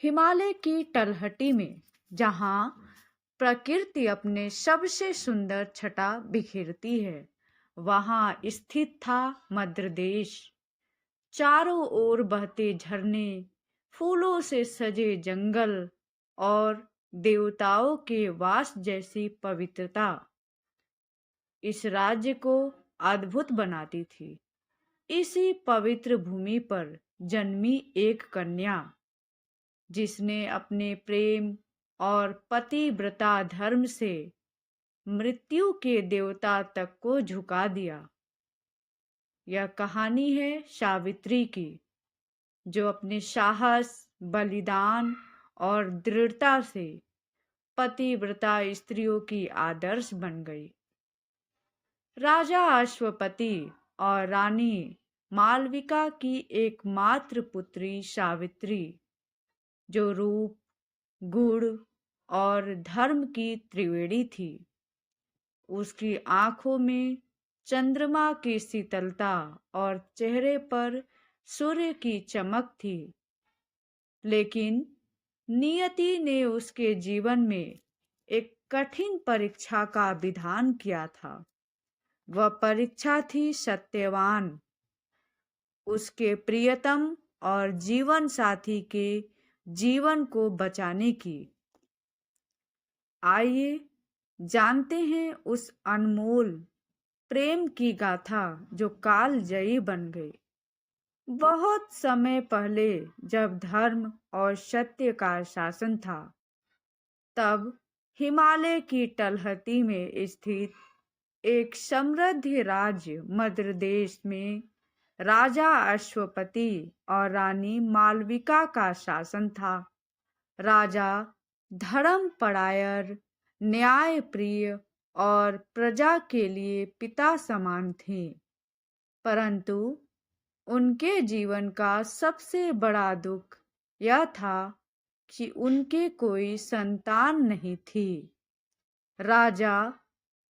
हिमालय की तलहटी में जहाँ प्रकृति अपने सबसे सुंदर छटा बिखेरती है, वहाँ स्थित था मध्य देश। चारों ओर बहते झरने, फूलों से सजे जंगल और देवताओं के वास जैसी पवित्रता इस राज्य को अद्भुत बनाती थी। इसी पवित्र भूमि पर जन्मी एक कन्या, जिसने अपने प्रेम और पतिव्रता धर्म से मृत्यु के देवता तक को झुका दिया। यह कहानी है सावित्री की, जो अपने साहस, बलिदान और दृढ़ता से पतिव्रता स्त्रियों की आदर्श बन गई। राजा अश्वपति और रानी मालविका की एकमात्र पुत्री सावित्री, जो रूप, गुण और धर्म की त्रिवेणी थी। उसकी आंखों में चंद्रमा की शीतलता और चेहरे पर सूर्य की चमक थी। लेकिन नियति ने उसके जीवन में एक कठिन परीक्षा का विधान किया था। वह परीक्षा थी सत्यवान, उसके प्रियतम और जीवन साथी के जीवन को बचाने की। आइए जानते हैं उस अनमोल प्रेम की गाथा जो कालजयी बन गई। बहुत समय पहले, जब धर्म और सत्य का शासन था, तब हिमालय की तलहटी में स्थित एक समृद्ध राज्य मध्य देश में राजा अश्वपति और रानी मालविका का शासन था। राजा धर्मपरायण, न्यायप्रिय और प्रजा के लिए पिता समान थे, परंतु उनके जीवन का सबसे बड़ा दुख यह था कि उनके कोई संतान नहीं थी। राजा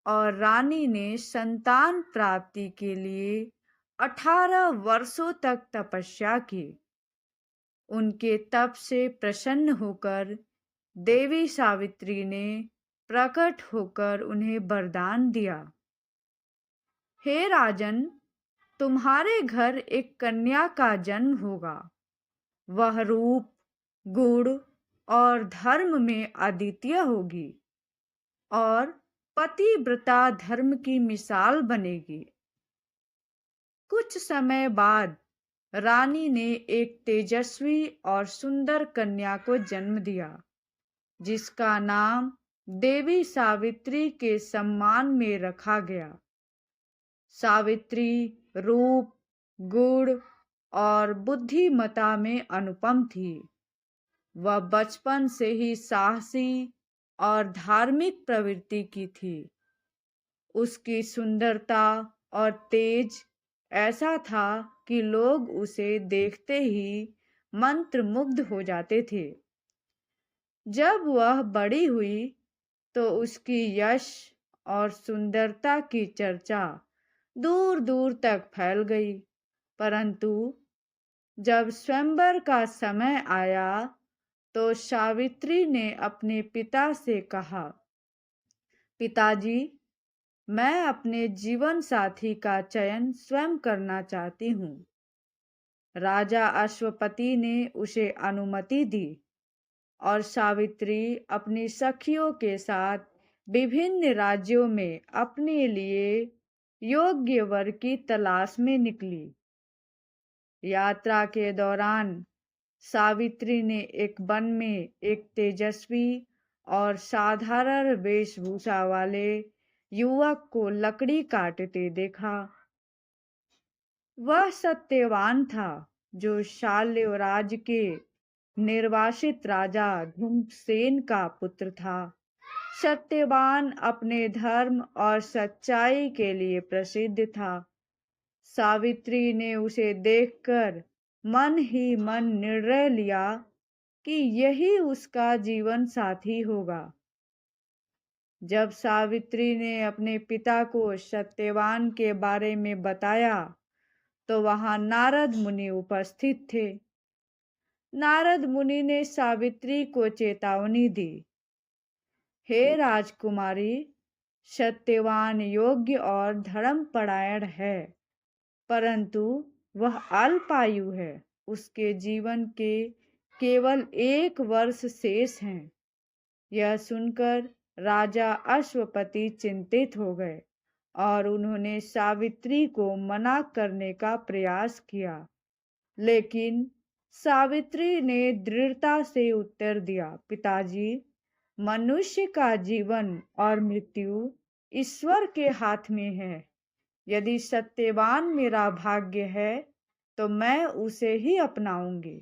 और रानी ने संतान प्राप्ति के लिए 18 वर्षों तक तपस्या की। उनके तप से प्रसन्न होकर देवी सावित्री ने प्रकट होकर उन्हें वरदान दिया। हे राजन, तुम्हारे घर एक कन्या का जन्म होगा। वह रूप, गुण और धर्म में अद्वितीय होगी और पतिव्रता धर्म की मिसाल बनेगी। कुछ समय बाद रानी ने एक तेजस्वी और सुंदर कन्या को जन्म दिया, जिसका नाम देवी सावित्री के सम्मान में रखा गया। सावित्री रूप, गुण और बुद्धिमता में अनुपम थी। वह बचपन से ही साहसी और धार्मिक प्रवृत्ति की थी। उसकी सुंदरता और तेज ऐसा था कि लोग उसे देखते ही मंत्रमुग्ध हो जाते थे। जब वह बड़ी हुई तो उसकी यश और सुंदरता की चर्चा दूर दूर तक फैल गई, परंतु जब स्वयंवर का समय आया तो सावित्री ने अपने पिता से कहा, पिताजी, मैं अपने जीवन साथी का चयन स्वयं करना चाहती हूँ। राजा अश्वपति ने उसे अनुमति दी और सावित्री अपनी सखियों के साथ विभिन्न राज्यों में अपने लिए योग्य वर की तलाश में निकली। यात्रा के दौरान सावित्री ने एक वन में एक तेजस्वी और साधारण वेशभूषा वाले युवक को लकड़ी काटते देखा। वह सत्यवान था, जो शाल्यराज के निर्वासित राजा धूम्रसेन का पुत्र था। सत्यवान अपने धर्म और सच्चाई के लिए प्रसिद्ध था। सावित्री ने उसे देखकर मन ही मन निर्णय लिया कि यही उसका जीवन साथी होगा। जब सावित्री ने अपने पिता को सत्यवान के बारे में बताया तो वहां नारद मुनि उपस्थित थे। नारद मुनि ने सावित्री को चेतावनी दी, हे राजकुमारी, सत्यवान योग्य और धर्मपरायण है, परंतु वह अल्पायु है। उसके जीवन के केवल 1 वर्ष शेष हैं। यह सुनकर राजा अश्वपति चिंतित हो गए और उन्होंने सावित्री को मना करने का प्रयास किया, लेकिन सावित्री ने दृढ़ता से उत्तर दिया, पिताजी, मनुष्य का जीवन और मृत्यु ईश्वर के हाथ में है। यदि सत्यवान मेरा भाग्य है तो मैं उसे ही अपनाऊंगी।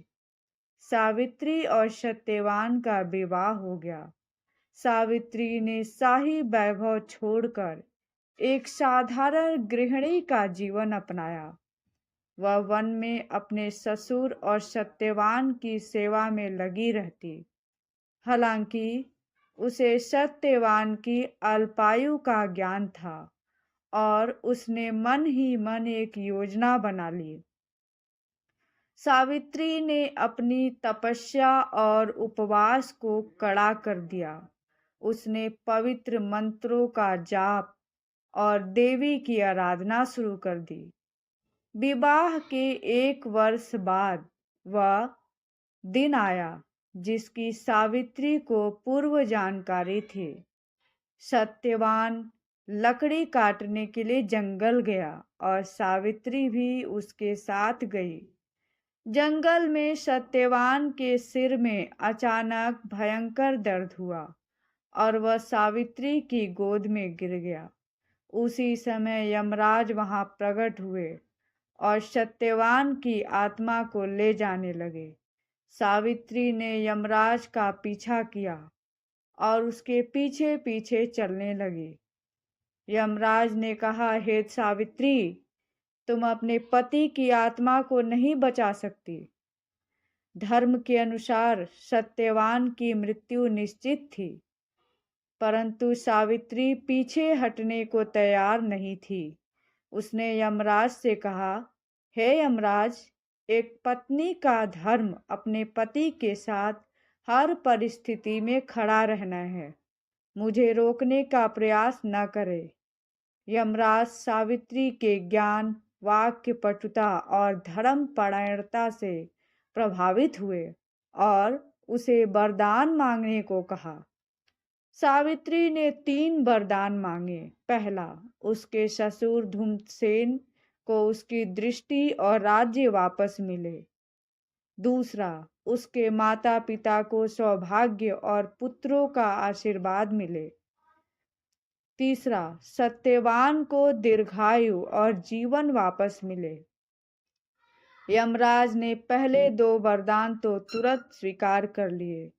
सावित्री और सत्यवान का विवाह हो गया। सावित्री ने शाही वैभव छोड़कर एक साधारण गृहिणी का जीवन अपनाया। वह वन में अपने ससुर और सत्यवान की सेवा में लगी रहती। हालांकि उसे सत्यवान की अल्पायु का ज्ञान था और उसने मन ही मन एक योजना बना ली। सावित्री ने अपनी तपस्या और उपवास को कड़ा कर दिया। उसने पवित्र मंत्रों का जाप और देवी की आराधना शुरू कर दी। विवाह के 1 वर्ष बाद वह दिन आया जिसकी सावित्री को पूर्व जानकारी थी। सत्यवान लकड़ी काटने के लिए जंगल गया और सावित्री भी उसके साथ गई। जंगल में सत्यवान के सिर में अचानक भयंकर दर्द हुआ और वह सावित्री की गोद में गिर गया। उसी समय यमराज वहां प्रकट हुए और सत्यवान की आत्मा को ले जाने लगे। सावित्री ने यमराज का पीछा किया और उसके पीछे पीछे चलने लगी। यमराज ने कहा, हे सावित्री, तुम अपने पति की आत्मा को नहीं बचा सकती। धर्म के अनुसार सत्यवान की मृत्यु निश्चित थी, परंतु सावित्री पीछे हटने को तैयार नहीं थी। उसने यमराज से कहा, हे यमराज, एक पत्नी का धर्म अपने पति के साथ हर परिस्थिति में खड़ा रहना है। मुझे रोकने का प्रयास न करे। यमराज सावित्री के ज्ञान, वाक्य पटुता और धर्म परायणता से प्रभावित हुए और उसे वरदान मांगने को कहा। सावित्री ने 3 वरदान मांगे। पहला, उसके ससुर धूम्रसेन को उसकी दृष्टि और राज्य वापस मिले। दूसरा, उसके माता पिता को सौभाग्य और पुत्रों का आशीर्वाद मिले। तीसरा, सत्यवान को दीर्घायु और जीवन वापस मिले। यमराज ने पहले 2 वरदान तो तुरंत स्वीकार कर लिए,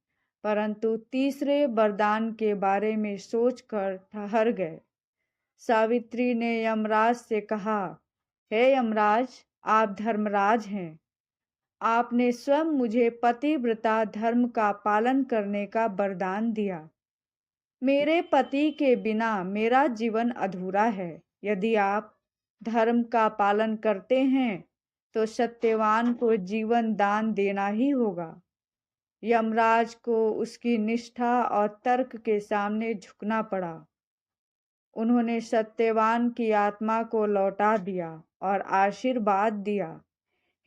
परंतु तीसरे वरदान के बारे में सोचकर ठहर गए। सावित्री ने यमराज से कहा, हे यमराज, आप धर्मराज हैं। आपने स्वयं मुझे पतिव्रता धर्म का पालन करने का वरदान दिया। मेरे पति के बिना मेरा जीवन अधूरा है। यदि आप धर्म का पालन करते हैं तो सत्यवान को जीवन दान देना ही होगा। यमराज को उसकी निष्ठा और तर्क के सामने झुकना पड़ा। उन्होंने सत्यवान की आत्मा को लौटा दिया और आशीर्वाद दिया,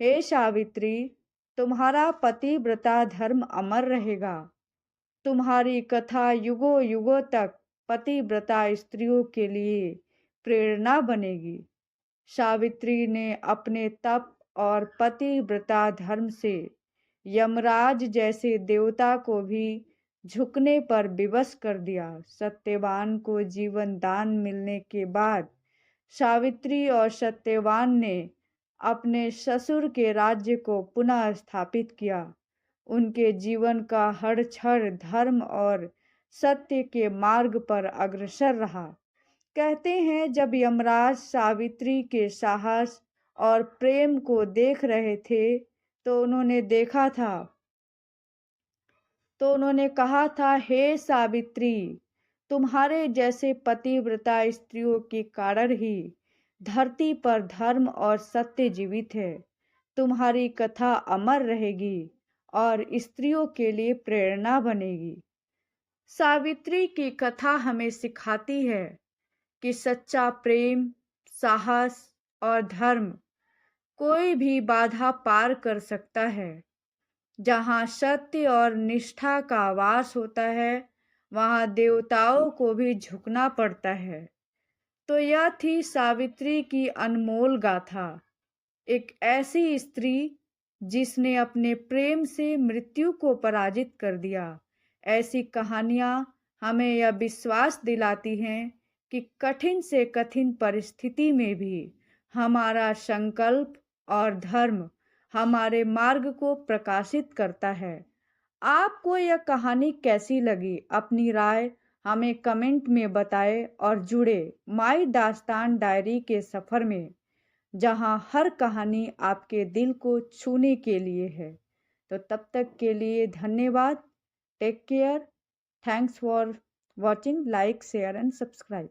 हे सावित्री, तुम्हारा पतिव्रता धर्म अमर रहेगा। तुम्हारी कथा युगों युगों तक पतिव्रता स्त्रियों के लिए प्रेरणा बनेगी। सावित्री ने अपने तप और पतिव्रता धर्म से यमराज जैसे देवता को भी झुकने पर विवश कर दिया। सत्यवान को जीवन दान मिलने के बाद सावित्री और सत्यवान ने अपने ससुर के राज्य को पुनः स्थापित किया। उनके जीवन का हर क्षण धर्म और सत्य के मार्ग पर अग्रसर रहा। कहते हैं, जब यमराज सावित्री के साहस और प्रेम को देख रहे थे तो उन्होंने कहा था, हे सावित्री, तुम्हारे जैसे पतिव्रता स्त्रियों के कारण ही धरती पर धर्म और सत्य जीवित है। तुम्हारी कथा अमर रहेगी और स्त्रियों के लिए प्रेरणा बनेगी। सावित्री की कथा हमें सिखाती है कि सच्चा प्रेम, साहस और धर्म कोई भी बाधा पार कर सकता है। जहाँ सत्य और निष्ठा का वास होता है, वहाँ देवताओं को भी झुकना पड़ता है। तो यह थी सावित्री की अनमोल गाथा, एक ऐसी स्त्री जिसने अपने प्रेम से मृत्यु को पराजित कर दिया। ऐसी कहानियाँ हमें यह विश्वास दिलाती हैं कि कठिन से कठिन परिस्थिति में भी हमारा संकल्प और धर्म हमारे मार्ग को प्रकाशित करता है। आपको यह कहानी कैसी लगी? अपनी राय हमें कमेंट में बताएं और जुड़े माई दास्तान डायरी के सफ़र में, जहां हर कहानी आपके दिल को छूने के लिए है। तो तब तक के लिए धन्यवाद। Take care. Thanks for watching. Like, share and subscribe.